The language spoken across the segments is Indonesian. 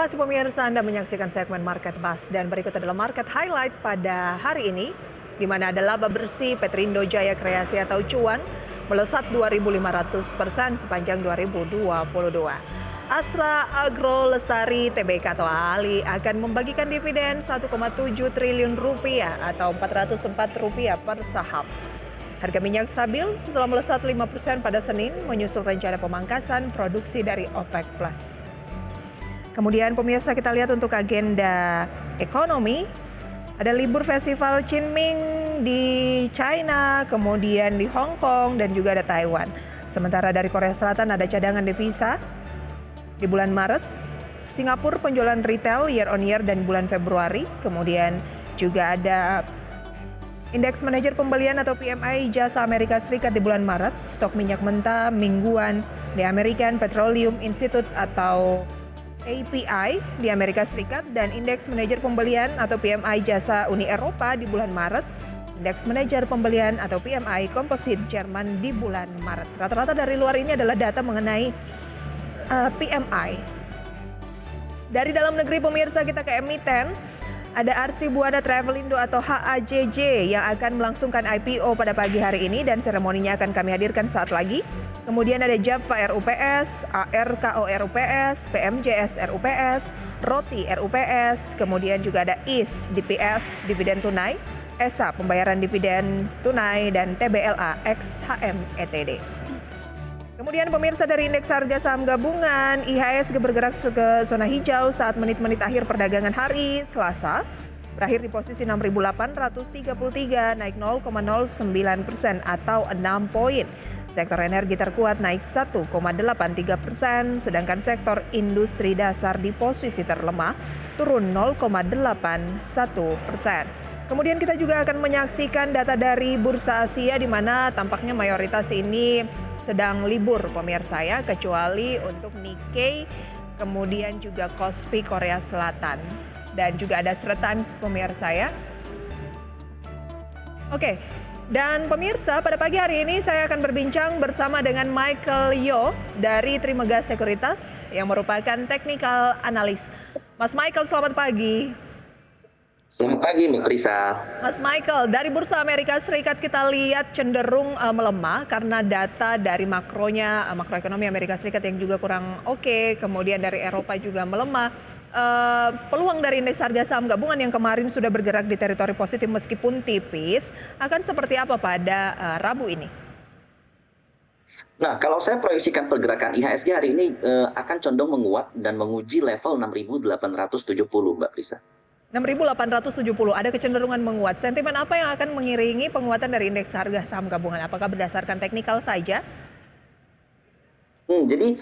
Terima kasih pemirsa Anda menyaksikan segmen Market Buzz dan berikut adalah Market Highlight pada hari ini di mana ada laba bersih Petrindo Jaya Kreasi atau Cuan melesat 2.500% sepanjang 2022. Astra Agro Lestari Tbk atau ALI akan membagikan dividen 1,7 triliun rupiah atau Rp404 per saham. Harga minyak stabil setelah melesat 5% pada Senin menyusul rencana pemangkasan produksi dari OPEC+. Kemudian pemirsa kita lihat untuk agenda ekonomi, ada libur festival Qingming di China, kemudian di Hong Kong dan juga ada Taiwan. Sementara dari Korea Selatan ada cadangan devisa di bulan Maret, Singapura penjualan retail year on year dan bulan Februari, kemudian juga ada indeks manajer pembelian atau PMI jasa Amerika Serikat di bulan Maret, stok minyak mentah mingguan di American Petroleum Institute atau API di Amerika Serikat dan indeks manajer pembelian atau PMI jasa Uni Eropa di bulan Maret, indeks manajer pembelian atau PMI komposit Jerman di bulan Maret. Rata-rata dari luar ini adalah data mengenai PMI. Dari dalam negeri pemirsa kita ke emiten, ada Arsi Buana Travelindo atau HAJJ yang akan melangsungkan IPO pada pagi hari ini dan seremoninya akan kami hadirkan saat lagi. Kemudian ada Japfa RUPS, ARKO RUPS, PMJS RUPS, Roti RUPS, kemudian juga ada IS DPS dividen tunai, ESA pembayaran dividen tunai dan TBLA XHM ETD. Kemudian pemirsa dari indeks harga saham gabungan, IHSG bergerak ke zona hijau saat menit-menit akhir perdagangan hari Selasa. Berakhir di posisi 6.833, naik 0,09% atau 6 poin. Sektor energi terkuat naik 1,83%, sedangkan sektor industri dasar di posisi terlemah turun 0,81%. Kemudian kita juga akan menyaksikan data dari Bursa Asia di mana tampaknya mayoritas ini sedang libur pemirsa ya, kecuali untuk Nikkei, kemudian juga Kospi Korea Selatan dan juga ada Straits Times pemirsa ya. Oke. Dan pemirsa, pada pagi hari ini saya akan berbincang bersama dengan Michael Yo dari Trimegah Sekuritas yang merupakan technical analyst. Mas Michael, selamat pagi. Selamat pagi, Mbak Risa. Mas Michael, dari Bursa Amerika Serikat kita lihat cenderung melemah karena data dari makroekonomi Amerika Serikat yang juga kurang oke, kemudian dari Eropa juga melemah. Peluang dari indeks harga saham gabungan yang kemarin sudah bergerak di teritori positif meskipun tipis akan seperti apa pada Rabu ini? Nah, kalau saya proyeksikan pergerakan IHSG hari ini akan condong menguat dan menguji level 6.870, Mbak Risa. 6.870, ada kecenderungan menguat. Sentimen apa yang akan mengiringi penguatan dari indeks harga saham gabungan? Apakah berdasarkan teknikal saja? Jadi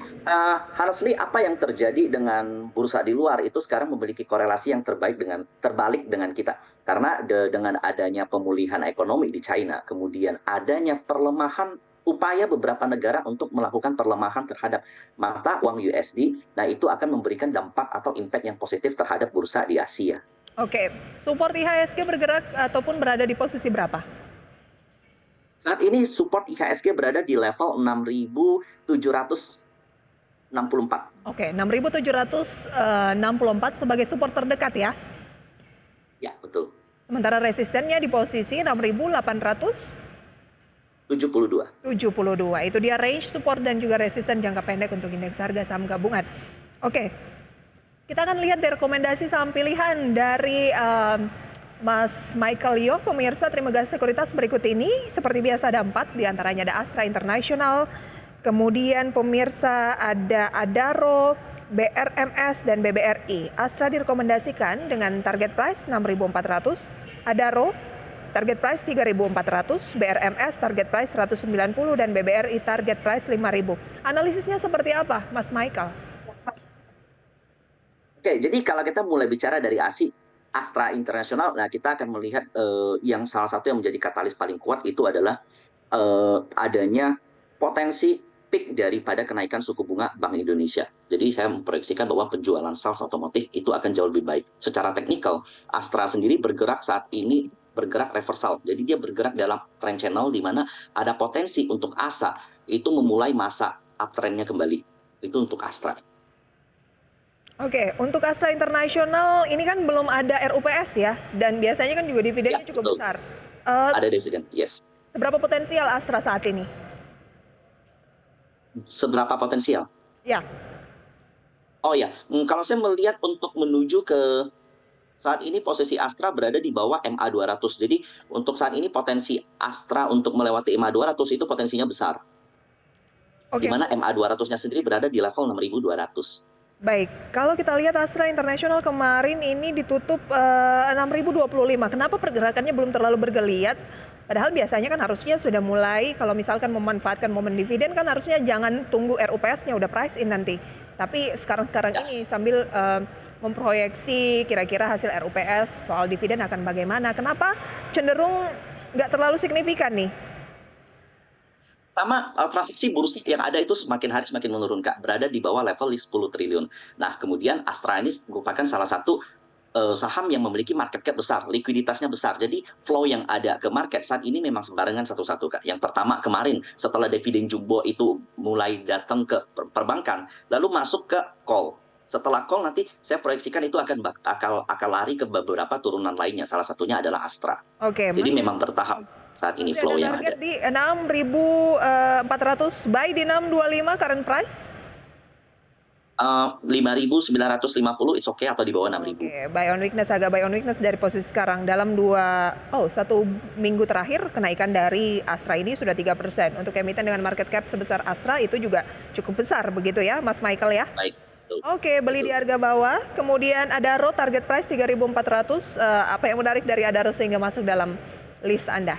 honestly apa yang terjadi dengan bursa di luar itu sekarang memiliki korelasi yang terbalik dengan kita. Karena dengan adanya pemulihan ekonomi di China, kemudian adanya perlemahan upaya beberapa negara untuk melakukan perlemahan terhadap mata uang USD, nah itu akan memberikan dampak atau impact yang positif terhadap bursa di Asia. Oke, support IHSG bergerak ataupun berada di posisi berapa? Saat ini support IHSG berada di level 6.764. Oke, 6.764 sebagai support terdekat ya? Ya, betul. Sementara resistennya di posisi 6.872. Itu dia range support dan juga resisten jangka pendek untuk indeks harga saham gabungan. Oke, kita akan lihat dari rekomendasi saham pilihan dari Mas Michael Yo, pemirsa Trimegah Sekuritas berikut ini. Seperti biasa ada 4, diantaranya ada Astra International, kemudian pemirsa ada Adaro, BRMS, dan BBRI. Astra direkomendasikan dengan target price 6.400, Adaro target price 3.400, BRMS target price 190, dan BBRI target price 5.000. Analisisnya seperti apa, Mas Michael? Oke, jadi kalau kita mulai bicara dari Astra International, nah kita akan melihat yang salah satu yang menjadi katalis paling kuat itu adalah adanya potensi peak daripada kenaikan suku bunga Bank Indonesia. Jadi saya memproyeksikan bahwa penjualan sales otomotif itu akan jauh lebih baik. Secara teknikal, Astra sendiri bergerak saat ini bergerak reversal. Jadi dia bergerak dalam trend channel di mana ada potensi untuk ASA itu memulai masa uptrendnya kembali. Itu untuk Astra. Oke, untuk Astra International ini kan belum ada RUPS ya, dan biasanya kan juga Ya, dividennya cukup betul. besar. Eh, Ada dividen. Yes. Seberapa potensial Astra saat ini? Seberapa potensial? Ya, Oh ya, kalau saya melihat untuk menuju ke saat ini posisi Astra berada di bawah MA 200. Jadi untuk saat ini potensi Astra untuk melewati MA 200 itu potensinya besar. Di oke. mana MA 200-nya sendiri berada di level 6.200. Baik, kalau kita lihat Astra International kemarin ini ditutup 6.025. Kenapa pergerakannya belum terlalu bergeliat? Padahal biasanya kan harusnya sudah mulai, kalau misalkan memanfaatkan momen dividen kan harusnya jangan tunggu RUPS-nya udah price in nanti. Tapi sekarang-sekarang Ya, ini sambil memproyeksi kira-kira hasil RUPS soal dividen akan bagaimana. Kenapa cenderung nggak terlalu signifikan nih? pertama, transaksi bursa yang ada itu semakin hari semakin menurun, Kak. Berada di bawah level 10 triliun. Nah, kemudian Astra ini merupakan salah satu saham yang memiliki market cap besar, likuiditasnya besar. Jadi flow yang ada ke market saat ini memang sembarangan satu-satu, Kak. Yang pertama kemarin setelah dividen jumbo itu mulai datang ke perbankan, lalu masuk ke call. Setelah call nanti saya proyeksikan itu akan lari ke beberapa turunan lainnya. Salah satunya adalah Astra. Oke, Jadi memang bertahap saat ini masih ada flow yang target ada. di 6.400, buy di 625 current price. 5.950 it's okay atau di bawah 6.000. Oke, buy on weakness, agak buy on weakness dari posisi sekarang. Dalam satu minggu terakhir kenaikan dari Astra ini sudah 3%. Untuk emiten dengan market cap sebesar Astra itu juga cukup besar begitu ya Mas Michael ya? Baik. Betul. Oke, beli di Betul. harga bawah. Kemudian Adaro target price 3.400. Apa yang menarik dari Adaro sehingga masuk dalam list Anda?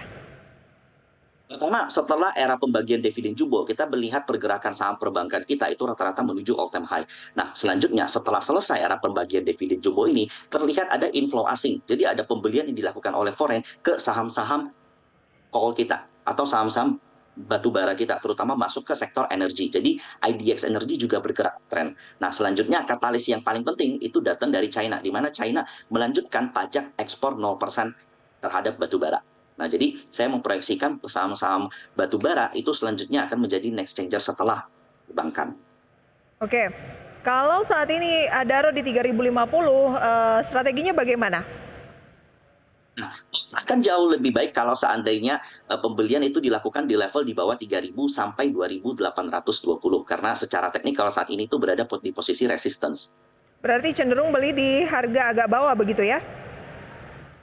Pertama, setelah era pembagian dividen jumbo, kita melihat pergerakan saham perbankan kita itu rata-rata menuju all time high. Nah, selanjutnya setelah selesai era pembagian dividen jumbo ini, terlihat ada inflow asing. Jadi ada pembelian yang dilakukan oleh foreign ke saham-saham call kita atau saham-saham batu bara kita, terutama masuk ke sektor energi. Jadi IDX Energy juga bergerak tren. Nah, selanjutnya katalis yang paling penting itu datang dari China, di mana China melanjutkan pajak ekspor 0% terhadap batu bara. Nah, jadi saya memproyeksikan saham-saham batu bara itu selanjutnya akan menjadi next changer setelah perbankan. Oke, kalau saat ini Adaro di 3.050, strateginya bagaimana? Nah, akan jauh lebih baik kalau seandainya pembelian itu dilakukan di level di bawah 3.000 sampai 2.820 karena secara teknikal saat ini itu berada di posisi resistance. Berarti cenderung beli di harga agak bawah begitu ya?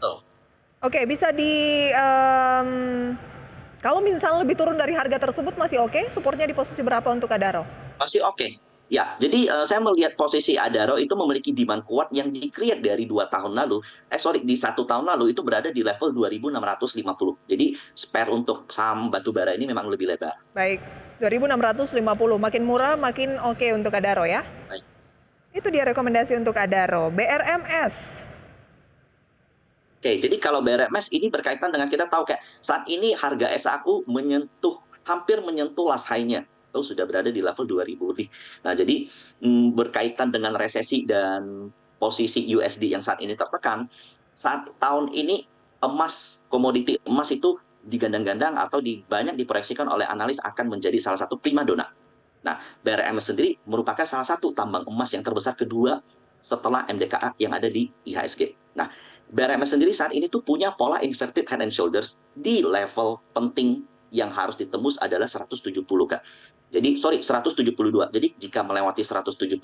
Betul. Oke, bisa kalau misalnya lebih turun dari harga tersebut masih oke, supportnya di posisi berapa untuk Adaro? Masih oke. Ya, jadi saya melihat posisi Adaro itu memiliki demand kuat yang di-create dari 2 tahun lalu. Di 1 tahun lalu itu berada di level 2.650. Jadi spare untuk saham batubara ini memang lebih lebar. Baik, 2.650, makin murah makin oke untuk Adaro ya? Baik. Itu dia rekomendasi untuk Adaro. BRMS. Oke, jadi kalau BRMS ini berkaitan dengan kita tahu kayak saat ini harga SAU hampir menyentuh last high-nya. Itu sudah berada di level 2.000 lebih. Nah, jadi berkaitan dengan resesi dan posisi USD yang saat ini tertekan, saat tahun ini komoditi emas itu digandang-gandang atau banyak diproyeksikan oleh analis akan menjadi salah satu primadona. Nah, BRMS sendiri merupakan salah satu tambang emas yang terbesar kedua setelah MDKA yang ada di IHSG. Nah, BRMS sendiri saat ini tuh punya pola inverted head and shoulders di level penting yang harus ditembus adalah 170, Kak. Jadi, 172. Jadi, jika melewati 172,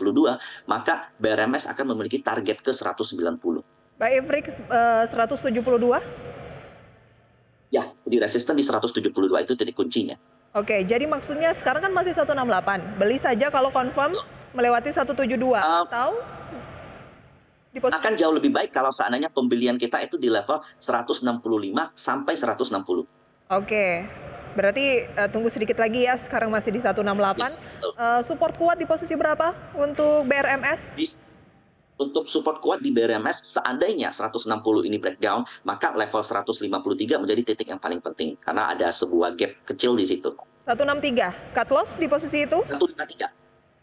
maka BRMS akan memiliki target ke 190. By Ifrix 172? Ya, di resisten di 172 itu titik kuncinya. Oke, jadi maksudnya sekarang kan masih 168. Beli saja kalau confirm melewati 172 atau di posisi Akan jauh lebih baik kalau seandainya pembelian kita itu di level 165 sampai 160. Oke. Berarti tunggu sedikit lagi ya, sekarang masih di 168. Support kuat di posisi berapa untuk BRMS? Untuk support kuat di BRMS, seandainya 160 ini breakdown, maka level 153 menjadi titik yang paling penting. Karena ada sebuah gap kecil di situ. 163. Cut loss di posisi itu? 153.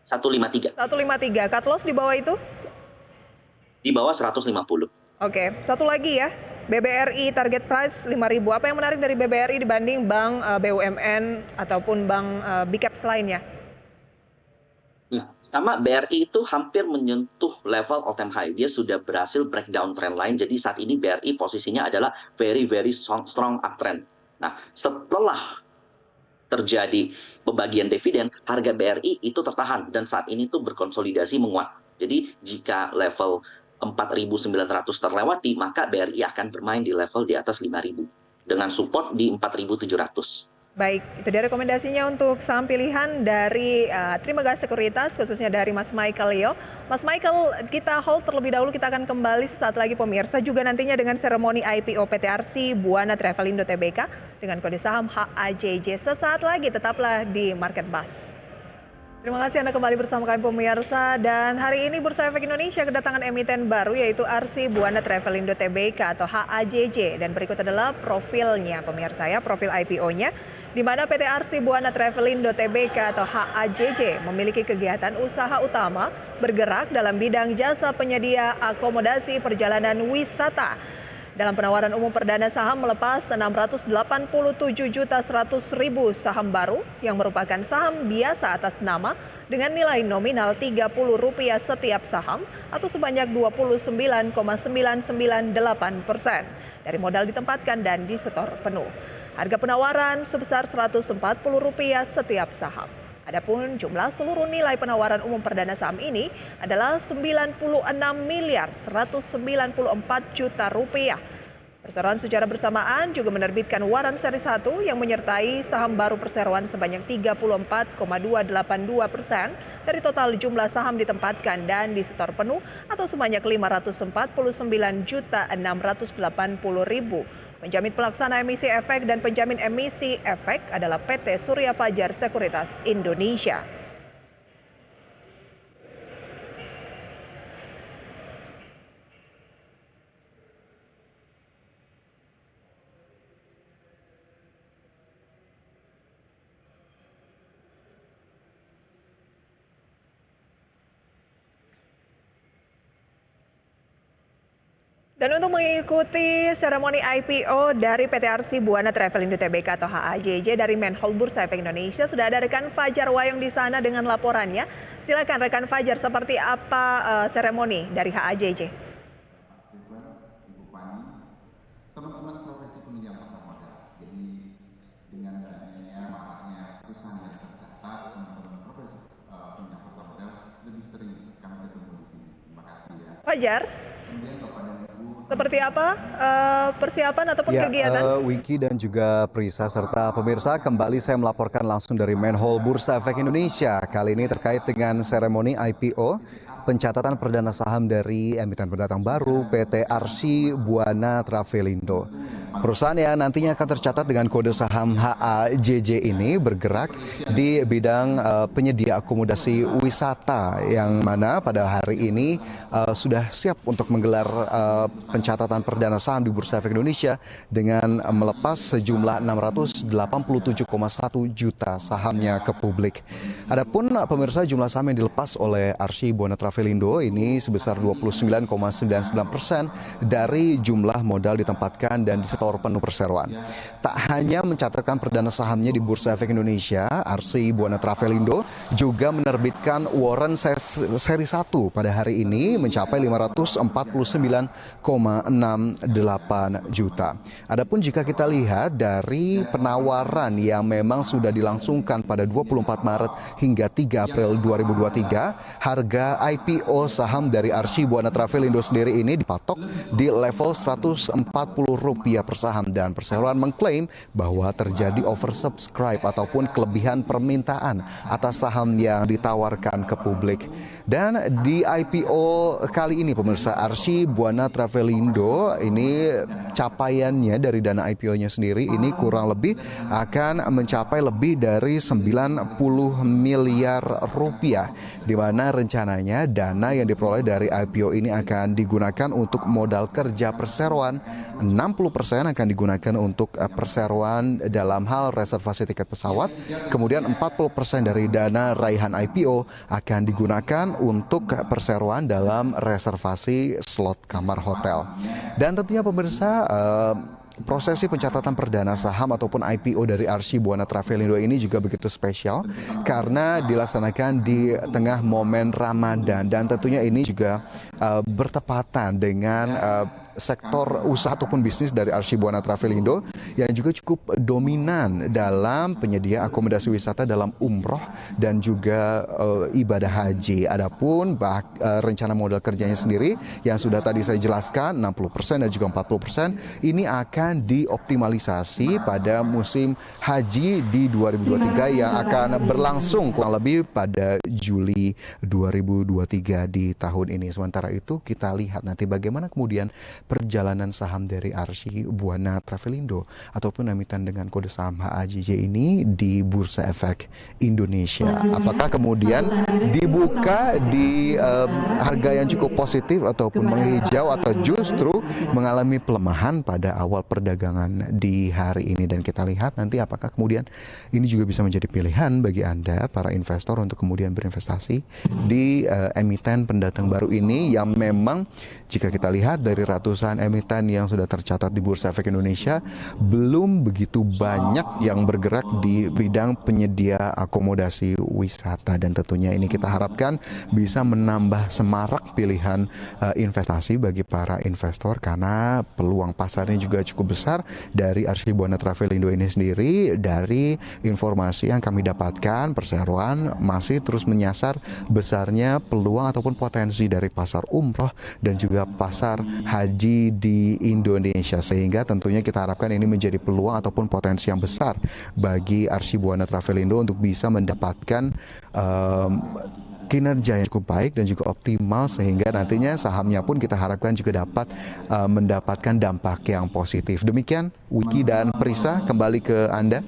153. 153. Cut loss di bawah itu? Di bawah 150. Oke, satu lagi ya. BBRI target price 5.000. Apa yang menarik dari BBRI dibanding bank BUMN ataupun bank big caps lainnya? Nah, Sama BRI itu hampir menyentuh level all time high. Dia sudah berhasil breakdown trend line. Jadi saat ini BRI posisinya adalah very very strong uptrend. Nah, setelah terjadi pembagian dividen, harga BRI itu tertahan dan saat ini tuh berkonsolidasi menguat. Jadi jika level 4.900 terlewati, maka BRI akan bermain di level di atas 5.000 dengan support di 4.700. Baik, itu dia rekomendasinya untuk saham pilihan dari Trimegah Sekuritas, khususnya dari Mas Michael Leo. Mas Michael, kita hold terlebih dahulu, kita akan kembali sesaat lagi pemirsa, juga nantinya dengan seremoni IPO PT Arsi Buana Travelindo Tbk dengan kode saham HAJJ. Sesaat lagi tetaplah di Market Buzz. Terima kasih Anda kembali bersama kami pemirsa, dan hari ini Bursa Efek Indonesia kedatangan emiten baru yaitu Arsi Buana Travelindo Tbk atau HAJJ, dan berikut adalah profilnya pemirsa ya, profil IPO-nya, di mana PT Arsi Buana Travelindo Tbk atau HAJJ memiliki kegiatan usaha utama bergerak dalam bidang jasa penyedia akomodasi perjalanan wisata. Dalam penawaran umum perdana saham melepas 687.100.000 saham baru yang merupakan saham biasa atas nama dengan nilai nominal Rp30 setiap saham atau sebanyak 29,998% dari modal ditempatkan dan disetor penuh. Harga penawaran sebesar Rp140 setiap saham. Adapun jumlah seluruh nilai penawaran umum perdana saham ini adalah Rp96.194.000.000. Perseroan secara bersamaan juga menerbitkan waran seri 1 yang menyertai saham baru perseroan sebanyak 34,282% dari total jumlah saham ditempatkan dan disetor penuh atau sebanyak Rp549.680.000. Penjamin pelaksana emisi efek dan penjamin emisi efek adalah PT Surya Fajar Sekuritas Indonesia. Dan untuk mengikuti seremoni IPO dari PT Arsi Buana Travelindo Tbk atau HAJJ dari Menhol Bursa Efek Indonesia, sudah ada rekan Fajar Wayong di sana dengan laporannya. Silakan rekan Fajar, seperti apa seremoni dari HAJJ? Ibu Pani, teman-teman profesi penunjang pasar modal. Jadi dengan adanya maraknya perusahaan yang tercatat, teman-teman profesi penunjang pasar modal lebih sering kami ketemu di sini. Terima kasih ya. Fajar, seperti apa persiapan ataupun kegiatan? Wiki dan juga Prisa serta pemirsa, kembali saya melaporkan langsung dari Menhol Bursa Efek Indonesia. Kali ini terkait dengan seremoni IPO, pencatatan perdana saham dari emiten pendatang baru PT Arsi Buana Travelindo. Perusahaan yang nantinya akan tercatat dengan kode saham HAJJ ini bergerak di bidang penyedia akomodasi wisata, yang mana pada hari ini sudah siap untuk menggelar pencatatan perdana saham di Bursa Efek Indonesia dengan melepas sejumlah 687,1 juta sahamnya ke publik. Adapun pemirsa, jumlah saham yang dilepas oleh Arsi Buana Travelindo ini sebesar 29,99% dari jumlah modal ditempatkan dan disetor penuh perseroan. Tak hanya mencatatkan perdana sahamnya di Bursa Efek Indonesia, Arsi Buana Travelindo juga menerbitkan waran seri 1 pada hari ini mencapai 549,68 juta. Adapun jika kita lihat dari penawaran yang memang sudah dilangsungkan pada 24 Maret hingga 3 April 2023, harga IPO saham dari Arsi Buana Travelindo sendiri ini dipatok di level Rp140 per saham, dan perseroan mengklaim bahwa terjadi oversubscribe ataupun kelebihan permintaan atas saham yang ditawarkan ke publik. Dan di IPO kali ini pemirsa, Arsi Buana Travelindo ini capaiannya dari dana IPO-nya sendiri ini kurang lebih akan mencapai lebih dari 90 miliar rupiah, di mana rencananya dana yang diperoleh dari IPO ini akan digunakan untuk modal kerja perseroan, 60% akan digunakan untuk perseroan dalam hal reservasi tiket pesawat, kemudian 40% dari dana raihan IPO akan digunakan untuk perseroan dalam reservasi slot kamar hotel. Dan tentunya pemirsa, prosesi pencatatan perdana saham ataupun IPO dari Arsy Buana Travelindo ini juga begitu spesial karena dilaksanakan di tengah momen Ramadan, dan tentunya ini juga bertepatan dengan sektor usaha ataupun bisnis dari Arsy Buana Travelindo yang juga cukup dominan dalam penyedia akomodasi wisata dalam umroh dan juga ibadah haji. Adapun rencana modal kerjanya sendiri yang sudah tadi saya jelaskan 60% dan juga 40% ini akan dioptimalisasi pada musim haji di 2023 yang akan berlangsung kurang lebih pada Juli 2023 di tahun ini. Sementara itu kita lihat nanti bagaimana kemudian perjalanan saham dari Arsy Buana Travelindo ataupun emiten dengan kode saham HAJJ ini di Bursa Efek Indonesia. Apakah kemudian dibuka di harga yang cukup positif ataupun menghijau atau justru mengalami pelemahan pada awal perdagangan di hari ini, dan kita lihat nanti apakah kemudian ini juga bisa menjadi pilihan bagi Anda para investor untuk kemudian berinvestasi di emiten pendatang baru ini yang memang jika kita lihat dari ratusan emiten yang sudah tercatat di Bursa Efek Indonesia, belum begitu banyak yang bergerak di bidang penyedia akomodasi wisata, dan tentunya ini kita harapkan bisa menambah semarak pilihan investasi bagi para investor karena peluang pasarnya juga cukup besar dari Arsy Buana Travelindo ini sendiri. Dari informasi yang kami dapatkan, perseroan masih terus menyasar besarnya peluang ataupun potensi dari pasar umroh dan juga pasar haji di Indonesia, sehingga tentunya kita harapkan ini menjadi peluang ataupun potensi yang besar bagi Arsy Buana Travelindo untuk bisa mendapatkan kinerja yang cukup baik dan juga optimal, sehingga nantinya sahamnya pun kita harapkan juga dapat mendapatkan dampak yang positif. Demikian Wiki dan Prisa, kembali ke Anda.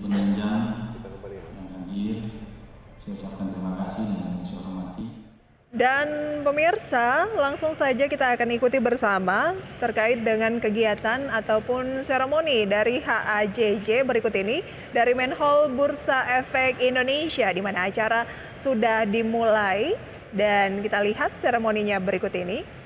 Dan pemirsa, langsung saja kita akan ikuti bersama terkait dengan kegiatan ataupun seremoni dari HAJJ berikut ini dari Main Hall Bursa Efek Indonesia, di mana acara sudah dimulai dan kita lihat seremoninya berikut ini.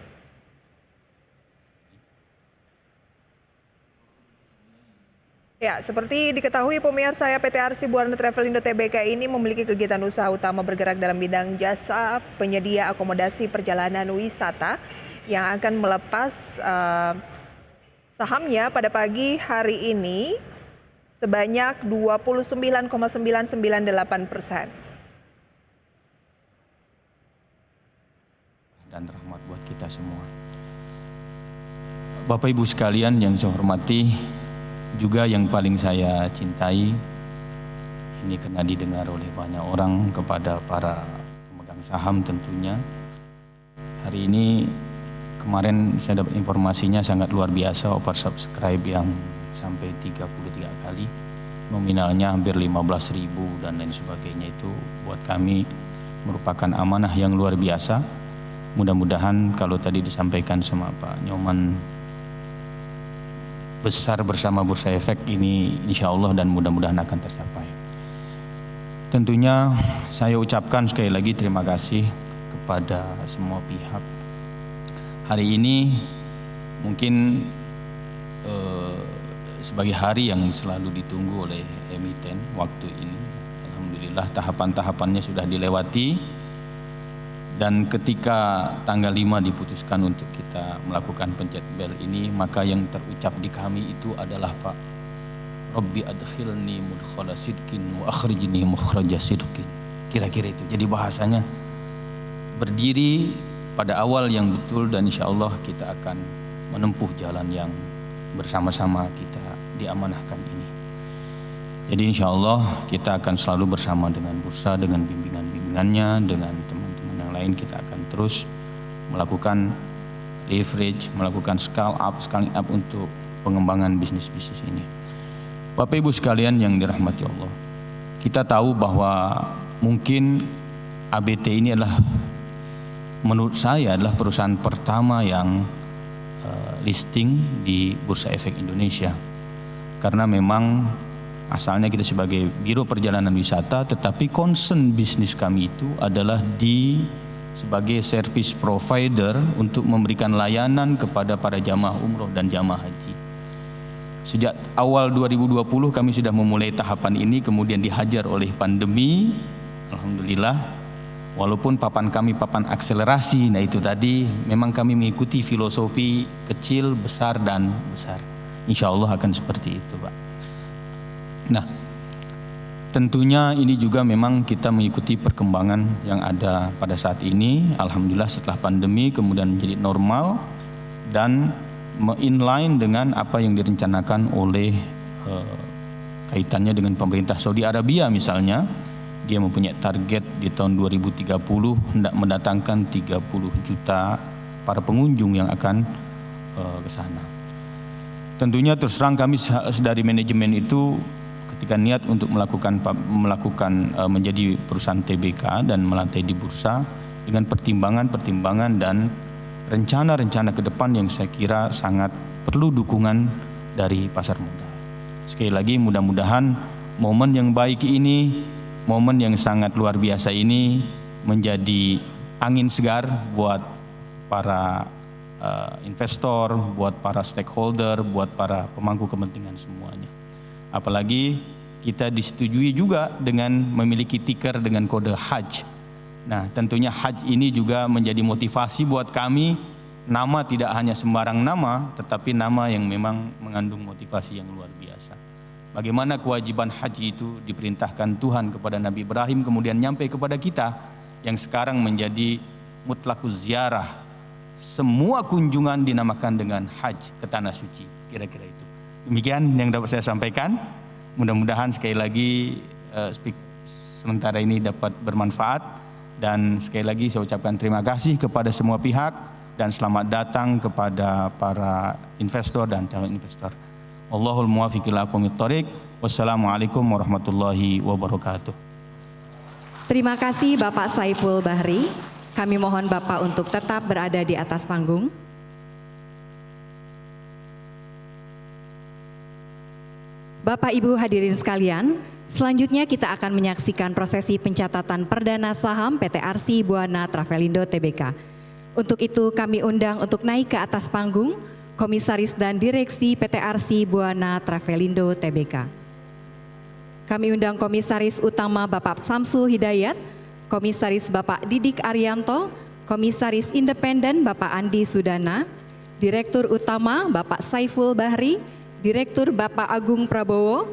Ya, seperti diketahui pemirsa, PT Arsy Buana Travelindo Tbk ini memiliki kegiatan usaha utama bergerak dalam bidang jasa penyedia akomodasi perjalanan wisata yang akan melepas sahamnya pada pagi hari ini sebanyak 29,998%. Dan rahmat buat kita semua. Bapak Ibu sekalian yang saya hormati, juga yang paling saya cintai, ini karena didengar oleh banyak orang kepada para pemegang saham tentunya. Hari ini, kemarin saya dapat informasinya sangat luar biasa, oversubscribe yang sampai 33 kali, nominalnya hampir 15.000 dan lain sebagainya. Itu buat kami merupakan amanah yang luar biasa. Mudah-mudahan kalau tadi disampaikan sama Pak Nyoman, besar bersama Bursa Efek ini insya Allah dan mudah-mudahan akan tercapai. Tentunya saya ucapkan sekali lagi terima kasih kepada semua pihak. Hari ini mungkin sebagai hari yang selalu ditunggu oleh emiten waktu ini. Alhamdulillah tahapan-tahapannya sudah dilewati. Dan ketika tanggal 5 diputuskan untuk kita melakukan pencet bel ini, maka yang terucap di kami itu adalah Pak, Rabbi adkhilni mudkhala sidqin wa akhrijni mukhraja sidqin. Kira-kira itu. Jadi bahasanya berdiri pada awal yang betul dan insya Allah kita akan menempuh jalan yang bersama-sama kita diamanahkan ini. Jadi insya Allah kita akan selalu bersama dengan bursa, dengan bimbingan-bimbingannya, dengan teman-teman lain. Kita akan terus melakukan leverage, melakukan scaling up untuk pengembangan bisnis-bisnis ini. Bapak Ibu sekalian yang dirahmati Allah, kita tahu bahwa mungkin ABT ini adalah, menurut saya adalah perusahaan pertama yang listing di Bursa Efek Indonesia, karena memang asalnya kita sebagai biro perjalanan wisata, tetapi concern bisnis kami itu adalah sebagai service provider untuk memberikan layanan kepada para jamaah umroh dan jamaah haji. Sejak awal 2020 kami sudah memulai tahapan ini, kemudian dihajar oleh pandemi. Alhamdulillah, walaupun papan kami papan akselerasi, nah itu tadi memang kami mengikuti filosofi kecil, besar, dan besar. Insya Allah akan seperti itu, Pak. Nah, tentunya ini juga memang kita mengikuti perkembangan yang ada pada saat ini. Alhamdulillah setelah pandemi kemudian menjadi normal dan inline dengan apa yang direncanakan oleh kaitannya dengan pemerintah Saudi Arabia misalnya. Dia mempunyai target di tahun 2030 hendak mendatangkan 30 juta para pengunjung yang akan ke sana. Tentunya terus terang kami dari manajemen itu ketika niat untuk melakukan menjadi perusahaan TBK dan melantai di bursa dengan pertimbangan dan rencana-rencana ke depan yang saya kira sangat perlu dukungan dari pasar modal. Sekali lagi mudah-mudahan momen yang baik ini, momen yang sangat luar biasa ini menjadi angin segar buat para investor, buat para stakeholder, buat para pemangku kepentingan semuanya. Apalagi kita disetujui juga dengan memiliki ticker dengan kode HAJ. Nah, tentunya HAJ ini juga menjadi motivasi buat kami. Nama tidak hanya sembarang nama, tetapi nama yang memang mengandung motivasi yang luar biasa. Bagaimana kewajiban haji itu diperintahkan Tuhan kepada Nabi Ibrahim, kemudian nyampe kepada kita yang sekarang menjadi mutlakuz ziarah. Semua kunjungan dinamakan dengan haji ke tanah suci, kira-kira itu. Demikian yang dapat saya sampaikan. Mudah-mudahan sekali lagi sementara ini dapat bermanfaat. Dan sekali lagi saya ucapkan terima kasih kepada semua pihak dan selamat datang kepada para investor dan calon investor. Allahul muwaffiq ila aqwamit thoriq. Wassalamualaikum warahmatullahi wabarakatuh. Terima kasih Bapak Saiful Bahri. Kami mohon Bapak untuk tetap berada di atas panggung. Bapak Ibu hadirin sekalian, selanjutnya kita akan menyaksikan prosesi pencatatan perdana saham PT Arsi Buana Travelindo Tbk. Untuk itu kami undang untuk naik ke atas panggung Komisaris dan Direksi PT Arsi Buana Travelindo Tbk. Kami undang Komisaris Utama Bapak Samsul Hidayat, Komisaris Bapak Didik Arianto, Komisaris Independen Bapak Andi Sudana, Direktur Utama Bapak Saiful Bahri, Direktur Bapak Agung Prabowo.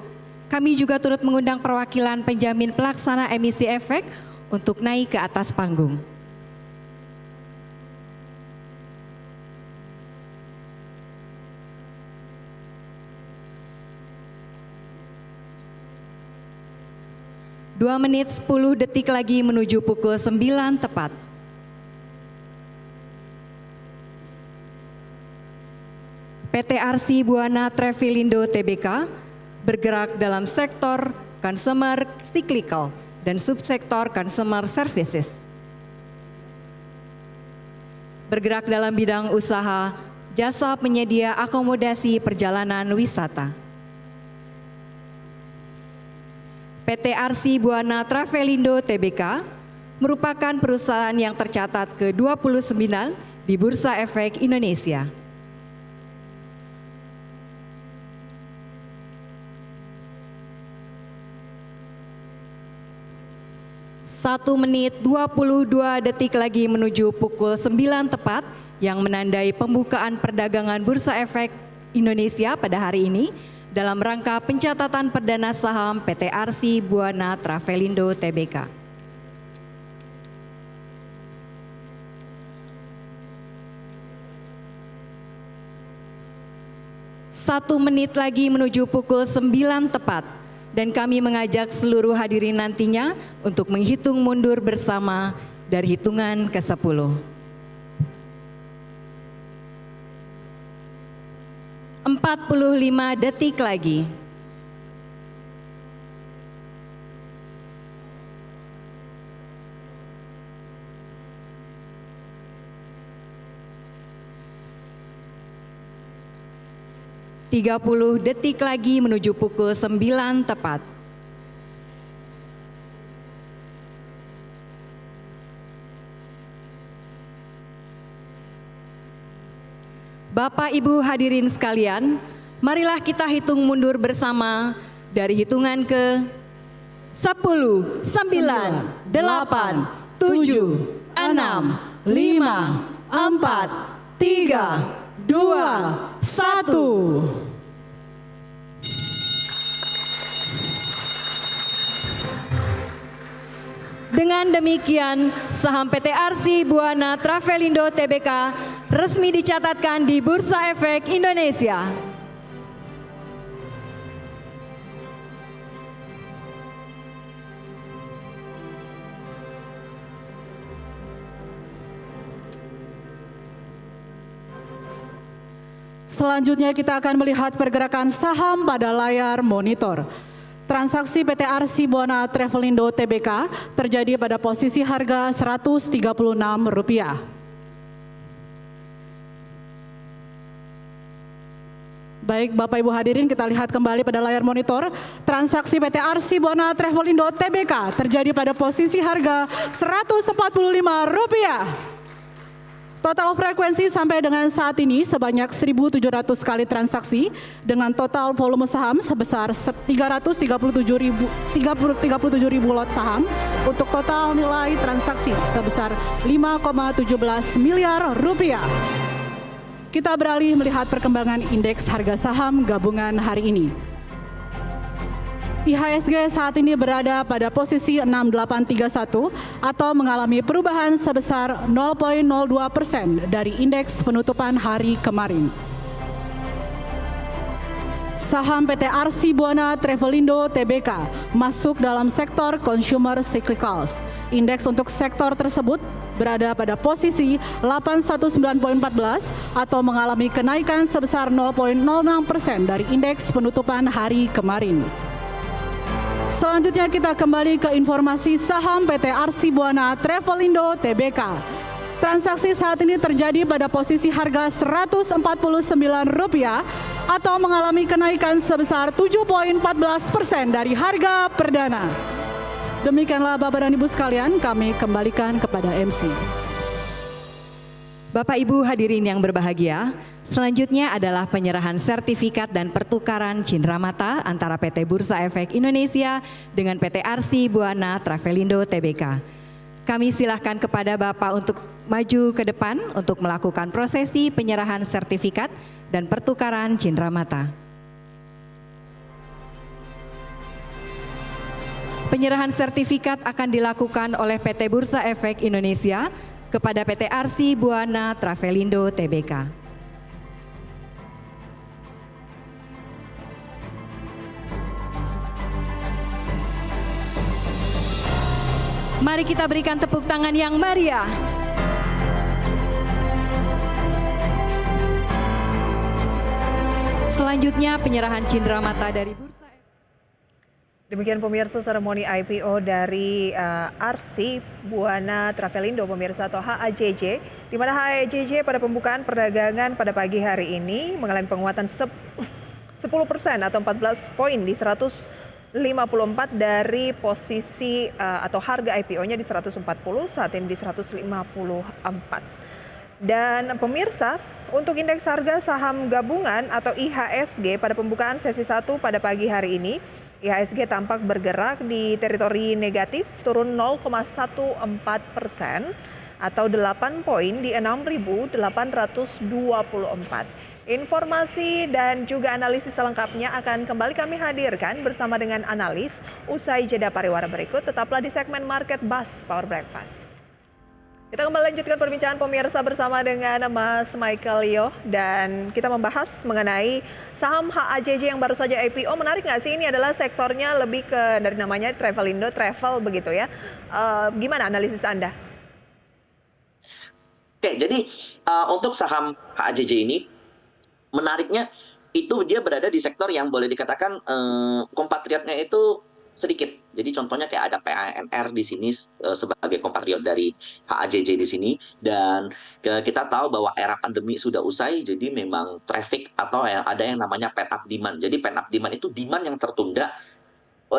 Kami juga turut mengundang perwakilan penjamin pelaksana emisi efek untuk naik ke atas panggung. Dua menit 10 detik lagi menuju pukul 9 tepat. PT Arsi Buana Travelindo Tbk bergerak dalam sektor consumer cyclical dan subsektor consumer services. Bergerak dalam bidang usaha jasa penyedia akomodasi perjalanan wisata. PT Arsi Buana Travelindo Tbk merupakan perusahaan yang tercatat ke-29 di Bursa Efek Indonesia. 1 menit 22 detik lagi menuju pukul 9 tepat yang menandai pembukaan perdagangan Bursa Efek Indonesia pada hari ini dalam rangka pencatatan perdana saham PT Arsi Buana Travelindo Tbk. 1 menit lagi menuju pukul 9 tepat. Dan kami mengajak seluruh hadirin nantinya untuk menghitung mundur bersama dari hitungan ke-10. 45 detik lagi. Tiga 30 detik lagi menuju pukul 9 tepat. Bapak Ibu hadirin sekalian, Marilah kita hitung mundur bersama dari hitungan ke 10, 9, 8, 7, 6, 5, 4, 3, 2, 1. Dengan demikian, saham PT Arsi Buana Travelindo Tbk resmi dicatatkan di Bursa Efek Indonesia. Selanjutnya kita akan melihat pergerakan saham pada layar monitor. Transaksi PT Arsi Buana Travelindo Tbk terjadi pada posisi harga Rp136. Baik Bapak Ibu hadirin, kita lihat kembali pada layar monitor. Transaksi PT Arsi Buana Travelindo Tbk terjadi pada posisi harga Rp145. Total frekuensi sampai dengan saat ini sebanyak 1.700 kali transaksi dengan total volume saham sebesar 337.000 lot saham untuk total nilai transaksi sebesar 5,17 miliar rupiah. Kita beralih melihat perkembangan indeks harga saham gabungan hari ini. IHSG saat ini berada pada posisi 6831 atau mengalami perubahan sebesar 0,02% dari indeks penutupan hari kemarin. Saham PT Arsi Buana Travelindo Tbk masuk dalam sektor consumer cyclicals. Indeks untuk sektor tersebut berada pada posisi 819.14 atau mengalami kenaikan sebesar 0,06% dari indeks penutupan hari kemarin. Selanjutnya kita kembali ke informasi saham PT Arsi Buana Travelindo Tbk. Transaksi saat ini terjadi pada posisi harga Rp149 atau mengalami kenaikan sebesar 7,14% dari harga perdana. Demikianlah Bapak dan Ibu sekalian, kami kembalikan kepada MC. Bapak Ibu hadirin yang berbahagia, selanjutnya adalah penyerahan sertifikat dan pertukaran cindera mata antara PT Bursa Efek Indonesia dengan PT Arsi Buana Travelindo Tbk. Kami silahkan kepada Bapak untuk maju ke depan untuk melakukan prosesi penyerahan sertifikat dan pertukaran cindera mata. Penyerahan sertifikat akan dilakukan oleh PT Bursa Efek Indonesia kepada PT Arsi Buana Travelindo Tbk. Mari kita berikan tepuk tangan yang meriah. Selanjutnya penyerahan cindera mata dari Bursa. Demikian pemirsa seremoni IPO dari Arsi Buana Travelindo pemirsa atau HAJJ, di mana HAJJ pada pembukaan perdagangan pada pagi hari ini mengalami penguatan 10% atau 14 poin di 154 dari posisi atau harga IPO-nya di 140, saat ini di 154. Dan pemirsa, untuk indeks harga saham gabungan atau IHSG pada pembukaan sesi 1 pada pagi hari ini, IHSG tampak bergerak di teritori negatif, turun 0,14% atau 8 poin di 6.824. Informasi dan juga analisis selengkapnya akan kembali kami hadirkan bersama dengan analis usai jeda pariwara berikut. Tetaplah di segmen Market Buzz Power Breakfast. Kita kembali lanjutkan perbincangan pemirsa bersama dengan Mas Michael Yo, dan kita membahas mengenai saham HAJJ yang baru saja IPO. Menarik nggak sih, ini adalah sektornya lebih ke dari namanya Travelindo, travel begitu ya. Gimana analisis Anda? Oke, jadi untuk saham HAJJ ini menariknya itu dia berada di sektor yang boleh dikatakan kompatriotnya itu sedikit. Jadi contohnya kayak ada PANR di sini sebagai kompatriot dari HAJJ di sini, dan kita tahu bahwa era pandemi sudah usai, jadi memang traffic atau ada yang namanya pent up demand. Jadi pent up demand itu demand yang tertunda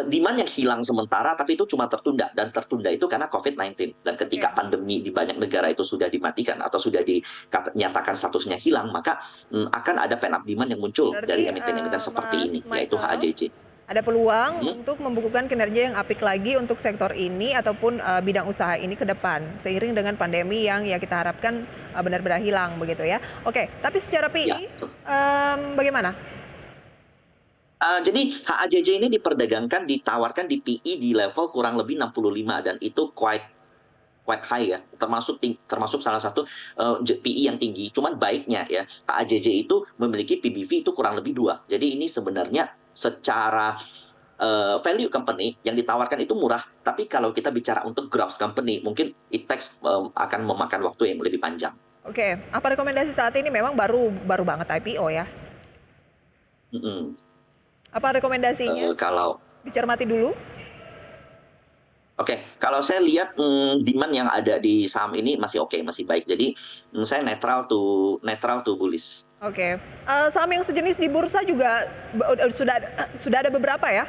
demand yang hilang sementara, tapi itu cuma tertunda, dan tertunda itu karena COVID-19. Dan ketika pandemi di banyak negara itu sudah dimatikan atau sudah dinyatakan statusnya hilang, maka akan ada pent up demand yang muncul Berarti, dari emiten-emiten seperti Mas ini, yaitu Michael, HAJJ. ada peluang untuk membukukan kinerja yang apik lagi untuk sektor ini ataupun bidang usaha ini ke depan, seiring dengan pandemi yang ya kita harapkan benar-benar hilang begitu ya. Oke, tapi secara PI bagaimana? Jadi HAJJ ini ditawarkan di PE di level kurang lebih 65, dan itu quite high ya, termasuk salah satu PE yang tinggi. Cuman baiknya ya, HAJJ itu memiliki PBV itu kurang lebih 2. Jadi ini sebenarnya secara value company yang ditawarkan itu murah, tapi kalau kita bicara untuk growth company, mungkin it takes akan memakan waktu yang lebih panjang. Oke, apa rekomendasi saat ini? Memang baru banget IPO ya. Apa rekomendasinya? Kalau Dicermati dulu. kalau saya lihat demand yang ada di saham ini masih masih baik. Jadi saya netral to bullish. Oke, saham yang sejenis di bursa juga sudah ada beberapa ya?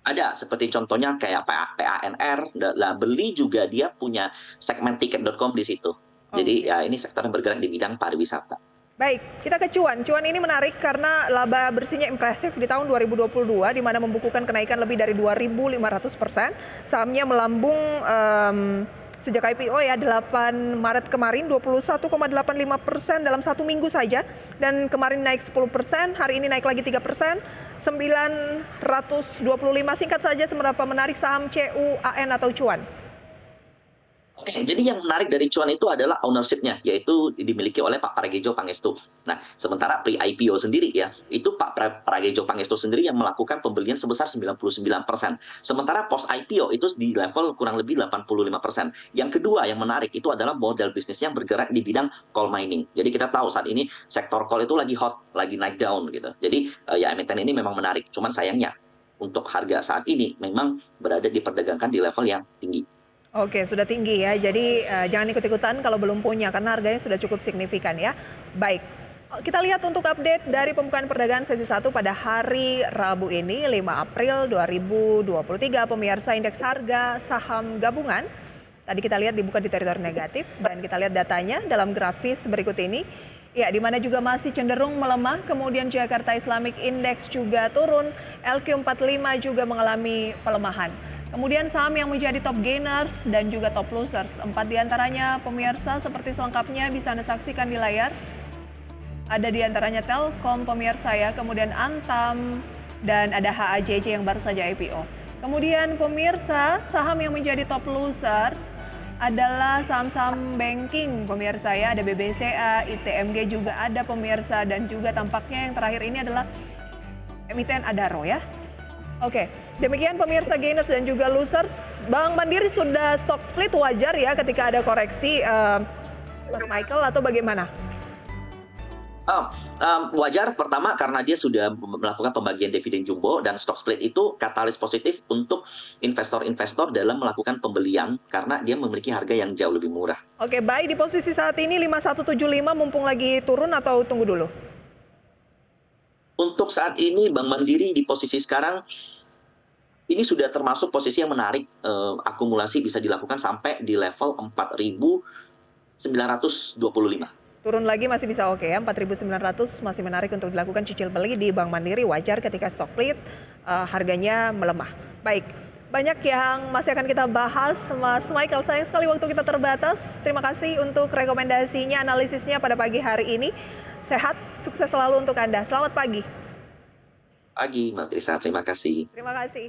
Ada, seperti contohnya kayak PANR, lah beli juga dia punya segmen tiket.com di situ. Jadi ya ini sektor yang bergerak di bidang pariwisata. Baik, kita ke cuan. Cuan ini menarik karena laba bersihnya impresif di tahun 2022, di mana membukukan kenaikan lebih dari 2.500%. Sahamnya melambung sejak IPO ya 8 Maret kemarin 21,85% dalam 1 minggu saja. Dan kemarin naik 10%, hari ini naik lagi 3%, 925. Singkat saja, seberapa menarik saham CUAN atau cuan? Jadi yang menarik dari cuan itu adalah ownership-nya, yaitu dimiliki oleh Pak Pragijo Pangestu. Nah, sementara pre-IPO sendiri ya, itu Pak Pragijo Pangestu sendiri yang melakukan pembelian sebesar 99%. Sementara post-IPO itu di level kurang lebih 85%. Yang kedua yang menarik itu adalah modal bisnisnya yang bergerak di bidang coal mining. Jadi kita tahu saat ini sektor coal itu lagi hot, lagi naik down gitu. Jadi ya emiten ini memang menarik. Cuman sayangnya untuk harga saat ini memang berada diperdagangkan di level yang tinggi. Oke, sudah tinggi ya. Jadi jangan ikut-ikutan kalau belum punya karena harganya sudah cukup signifikan ya. Baik, kita lihat untuk update dari pembukaan perdagangan sesi 1 pada hari Rabu ini 5 April 2023. Pemirsa, indeks harga saham gabungan tadi kita lihat dibuka di teritori negatif, dan kita lihat datanya dalam grafis berikut ini. Ya, di mana juga masih cenderung melemah. Kemudian Jakarta Islamic Index juga turun, LQ45 juga mengalami pelemahan. Kemudian saham yang menjadi top gainers dan juga top losers, 4 diantaranya pemirsa seperti selengkapnya bisa Anda saksikan di layar. Ada diantaranya Telkom pemirsa ya, kemudian Antam, dan ada HAJJ yang baru saja IPO. Kemudian pemirsa, saham yang menjadi top losers adalah saham-saham banking pemirsa ya, ada BBCA, ITMG juga ada pemirsa, dan juga tampaknya yang terakhir ini adalah emiten Adaro ya. Oke, demikian pemirsa gainers dan juga losers. Bank Mandiri sudah stock split, wajar ya ketika ada koreksi, Mas Michael, atau bagaimana? Wajar, pertama karena dia sudah melakukan pembagian dividen jumbo, dan stock split itu katalis positif untuk investor-investor dalam melakukan pembelian karena dia memiliki harga yang jauh lebih murah. Oke, baik, di posisi saat ini 5175 mumpung lagi turun atau tunggu dulu? Untuk saat ini Bank Mandiri di posisi sekarang ini sudah termasuk posisi yang menarik. Akumulasi bisa dilakukan sampai di level 4.925. Turun lagi masih bisa oke ya, 4.900 masih menarik untuk dilakukan cicil beli di Bank Mandiri, wajar ketika stock split harganya melemah. Baik, banyak yang masih akan kita bahas, Mas Michael. Sayang sekali waktu kita terbatas. Terima kasih untuk rekomendasinya, analisisnya pada pagi hari ini. Sehat, sukses selalu untuk Anda. Selamat pagi. Pagi, Mbak Trisa. Terima kasih. Terima kasih.